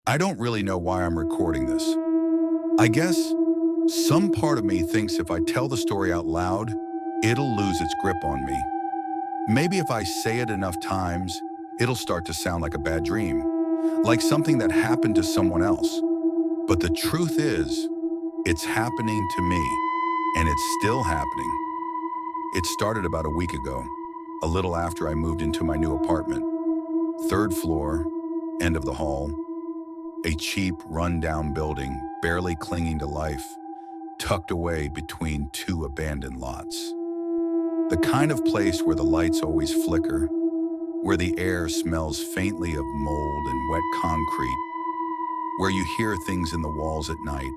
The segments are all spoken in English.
I don't really know why I'm recording this. I guess some part of me thinks if I tell the story out loud, it'll lose its grip on me. Maybe if I say it enough times, it'll start to sound like a bad dream, like something that happened to someone else. But the truth is, it's happening to me, and it's still happening. It started about a week ago, a little after I moved into my new apartment. Third floor, end of the hall, a cheap, run-down building, barely clinging to life, tucked away between two abandoned lots. The kind of place where the lights always flicker, where the air smells faintly of mold and wet concrete, where you hear things in the walls at night,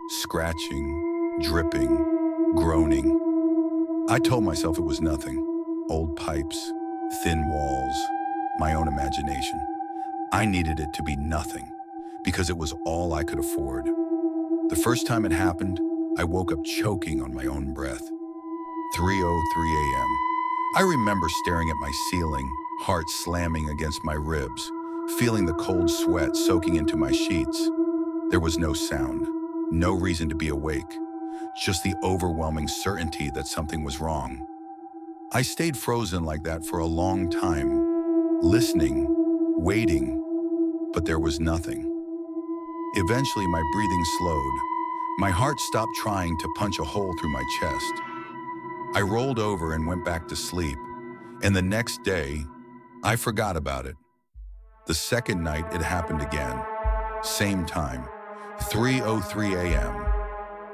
scratching, dripping, groaning. I told myself it was nothing. Old pipes, thin walls, my own imagination. I needed it to be nothing, because it was all I could afford. The first time it happened, I woke up choking on my own breath. 3:03 a.m. I remember staring at my ceiling, heart slamming against my ribs, feeling the cold sweat soaking into my sheets. There was no sound, no reason to be awake, just the overwhelming certainty that something was wrong. I stayed frozen like that for a long time, listening, waiting, but there was nothing. Eventually, my breathing slowed. My heart stopped trying to punch a hole through my chest. I rolled over and went back to sleep, and the next day, I forgot about it. The second night, it happened again. Same time, 3:03 a.m.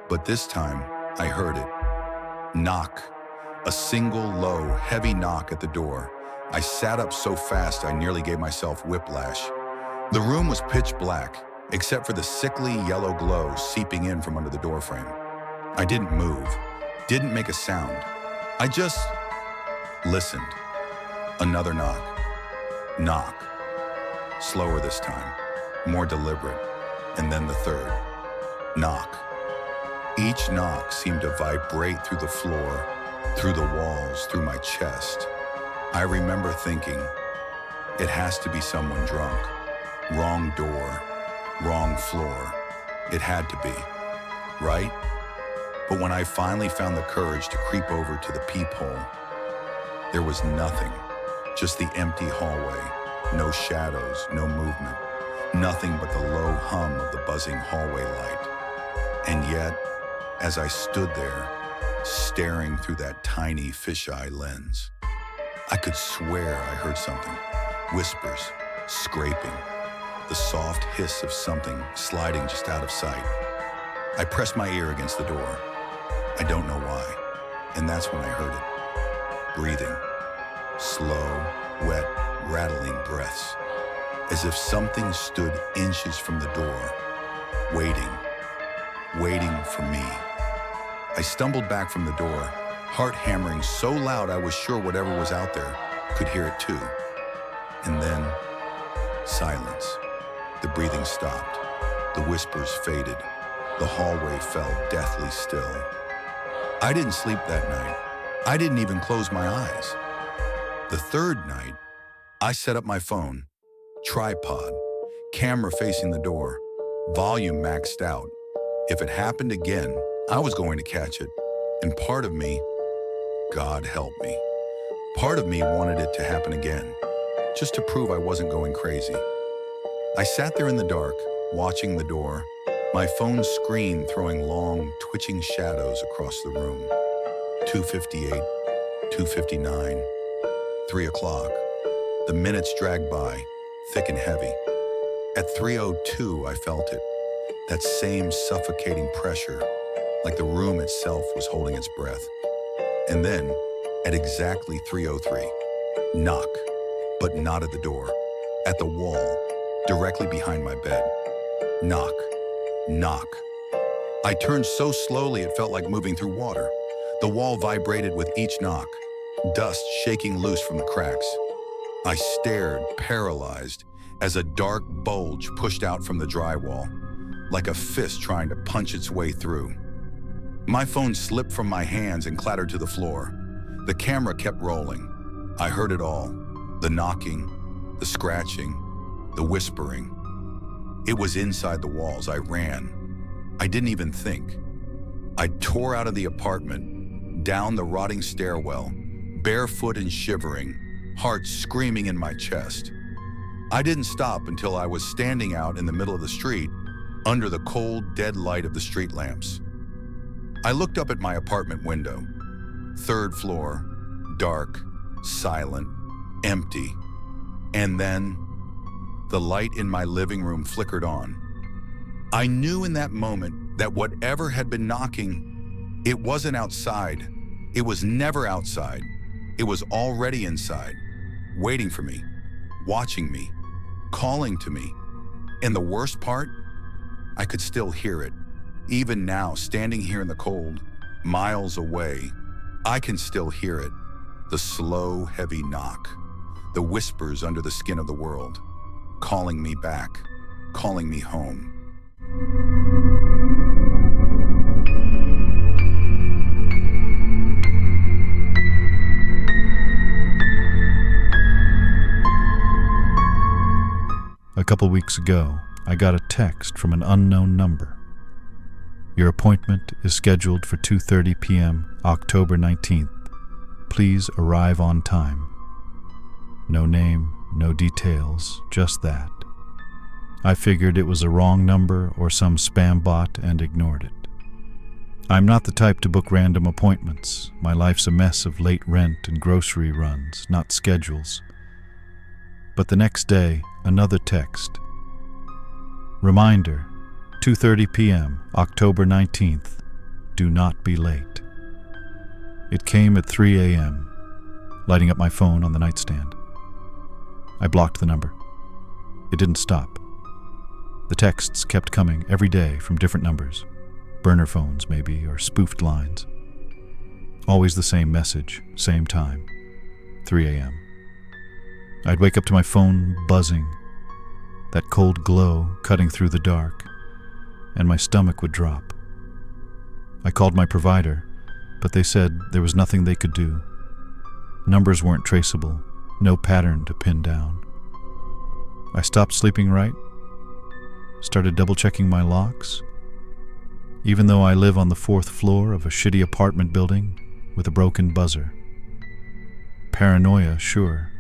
But this time, I heard it. Knock. A single, low, heavy knock at the door. I sat up so fast I nearly gave myself whiplash. The room was pitch black, except for the sickly yellow glow seeping in from under the doorframe. I didn't move, didn't make a sound. I just listened. Another knock. Knock. Slower this time, more deliberate. And then the third. Knock. Each knock seemed to vibrate through the floor, through the walls, through my chest. I remember thinking, it has to be someone drunk. Wrong door, wrong floor. It had to be, right? But when I finally found the courage to creep over to the peephole, there was nothing, just the empty hallway, no shadows, no movement, nothing but the low hum of the buzzing hallway light. And yet, as I stood there, staring through that tiny fisheye lens, I could swear I heard something, whispers, scraping, the soft hiss of something sliding just out of sight. I pressed my ear against the door. I don't know why, and that's when I heard it. Breathing, slow, wet, rattling breaths, as if something stood inches from the door, waiting for me. I stumbled back from the door, heart hammering so loud I was sure whatever was out there could hear it too. And then, silence. The breathing stopped. The whispers faded. The hallway fell deathly still. I didn't sleep that night. I didn't even close my eyes. The third night, I set up my phone, tripod, camera facing the door, volume maxed out. If it happened again, I was going to catch it. And part of me, God help me, part of me wanted it to happen again, just to prove I wasn't going crazy. I sat there in the dark, watching the door, my phone screen throwing long, twitching shadows across the room. 2:58, 2:59, 3 o'clock. The minutes dragged by, thick and heavy. At 3:02, I felt it, that same suffocating pressure, like the room itself was holding its breath. And then, at exactly 3:03, knock, but not at the door, at the wall, directly behind my bed. Knock, knock. I turned so slowly it felt like moving through water. The wall vibrated with each knock, dust shaking loose from the cracks. I stared, paralyzed, as a dark bulge pushed out from the drywall, like a fist trying to punch its way through. My phone slipped from my hands and clattered to the floor. The camera kept rolling. I heard it all, the knocking, the scratching, the whispering. It was inside the walls. I ran. I didn't even think. I tore out of the apartment, down the rotting stairwell, barefoot and shivering, heart screaming in my chest. I didn't stop until I was standing out in the middle of the street, under the cold, dead light of the street lamps. I looked up at my apartment window. 3rd floor, dark, silent, empty. And then, the light in my living room flickered on. I knew in that moment that whatever had been knocking, it wasn't outside. It was never outside. It was already inside, waiting for me, watching me, calling to me. And the worst part, I could still hear it. Even now, standing here in the cold, miles away, I can still hear it. The slow, heavy knock, the whispers under the skin of the world, calling me back, calling me home. A couple weeks ago, I got a text from an unknown number. Your appointment is scheduled for 2:30 p.m. October 19th. Please arrive on time. No name, no details, just that. I figured it was a wrong number or some spam bot and ignored it. I'm not the type to book random appointments. My life's a mess of late rent and grocery runs, not schedules. But the next day, another text. Reminder, 2:30 p.m., October 19th. Do not be late. It came at 3 a.m., lighting up my phone on the nightstand. I blocked the number. It didn't stop. The texts kept coming every day from different numbers. Burner phones, maybe, or spoofed lines. Always the same message, same time, 3 a.m. I'd wake up to my phone buzzing, that cold glow cutting through the dark, and my stomach would drop. I called my provider, but they said there was nothing they could do. Numbers weren't traceable, no pattern to pin down. I stopped sleeping right, started double-checking my locks. Even though I live on the 4th floor of a shitty apartment building with a broken buzzer. Paranoia, sure,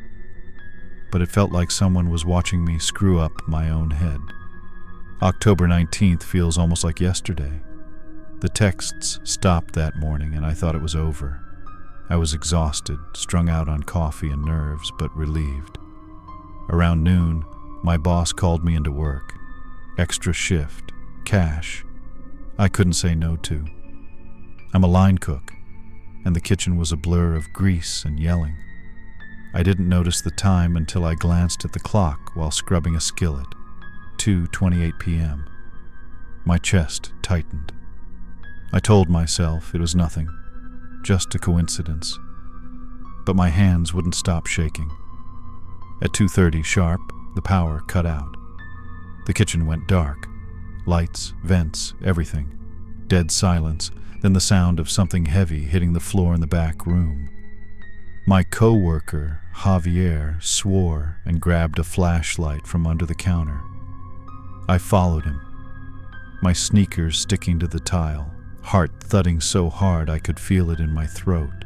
but it felt like someone was watching me screw up my own head. October 19th feels almost like yesterday. The texts stopped that morning and I thought it was over. I was exhausted, strung out on coffee and nerves, but relieved. Around noon, my boss called me into work. Extra shift, cash. I couldn't say no to. I'm a line cook, and the kitchen was a blur of grease and yelling. I didn't notice the time until I glanced at the clock while scrubbing a skillet. 2:28 p.m. My chest tightened. I told myself it was nothing, just a coincidence. But my hands wouldn't stop shaking. At 2:30 sharp, the power cut out. The kitchen went dark. Lights, vents, everything. Dead silence, then the sound of something heavy hitting the floor in the back room. My co-worker, Javier, swore and grabbed a flashlight from under the counter. I followed him, my sneakers sticking to the tile, heart thudding so hard I could feel it in my throat.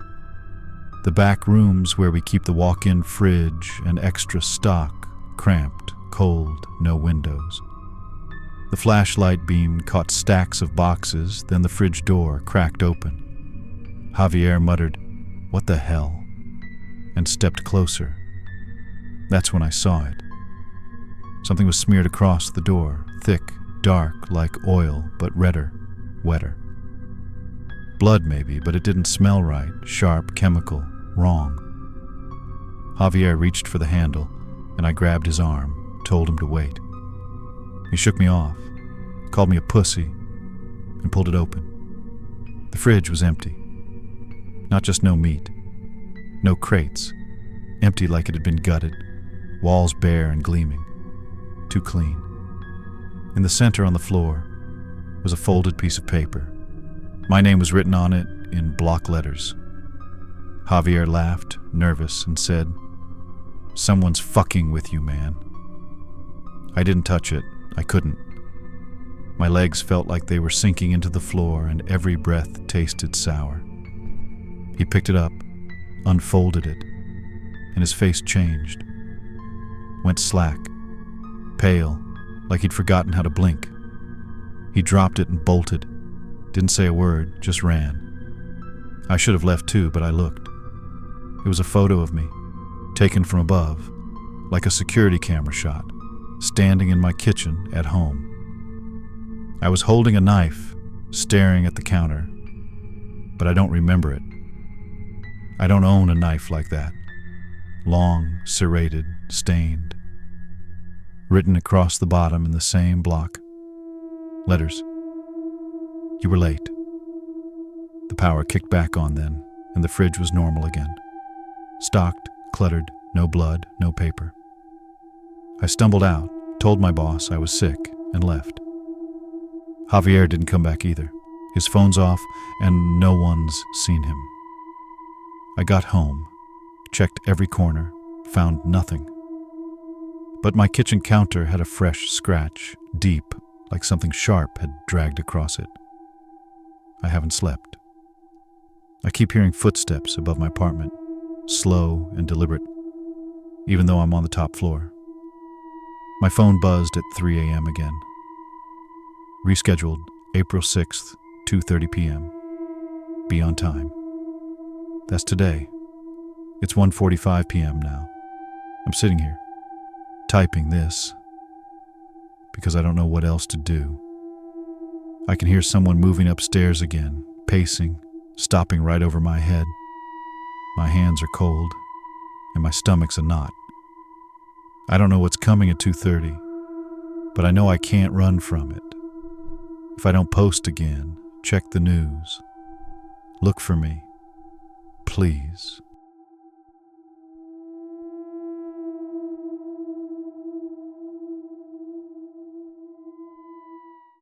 The back rooms where we keep the walk-in fridge and extra stock, cramped, cold, no windows. The flashlight beam caught stacks of boxes, then the fridge door cracked open. Javier muttered, "What the hell?" and stepped closer. That's when I saw it. Something was smeared across the door, thick, dark, like oil, but redder, wetter. Blood maybe, but it didn't smell right, sharp, chemical, wrong. Javier reached for the handle, and I grabbed his arm, told him to wait. He shook me off, called me a pussy, and pulled it open. The fridge was empty. Not just no meat. No crates. Empty like it had been gutted. Walls bare and gleaming. Too clean. In the center on the floor was a folded piece of paper. My name was written on it in block letters. Javier laughed, nervous, and said, "Someone's fucking with you, man." I didn't touch it. I couldn't. My legs felt like they were sinking into the floor, and every breath tasted sour. He picked it up, unfolded it, and his face changed. Went slack, pale, like he'd forgotten how to blink. He dropped it and bolted. Didn't say a word, just ran. I should have left too, but I looked. It was a photo of me, taken from above, like a security camera shot, standing in my kitchen at home. I was holding a knife, staring at the counter, but I don't remember it. I don't own a knife like that. Long, serrated, stained. Written across the bottom in the same block. Letters. You were late. The power kicked back on then, and the fridge was normal again. Stocked, cluttered, no blood, no paper. I stumbled out, told my boss I was sick, and left. Javier didn't come back either. His phone's off, and no one's seen him. I got home, checked every corner, found nothing. But my kitchen counter had a fresh scratch, deep, like something sharp had dragged across it. I haven't slept. I keep hearing footsteps above my apartment, slow and deliberate, even though I'm on the top floor. My phone buzzed at 3 a.m. again. Rescheduled April 6th, 2:30 p.m. Be on time. That's today. It's 1:45 p.m. now. I'm sitting here, typing this, because I don't know what else to do. I can hear someone moving upstairs again, pacing, stopping right over my head. My hands are cold, and my stomach's a knot. I don't know what's coming at 2:30, but I know I can't run from it. If I don't post again, check the news. Look for me. Please.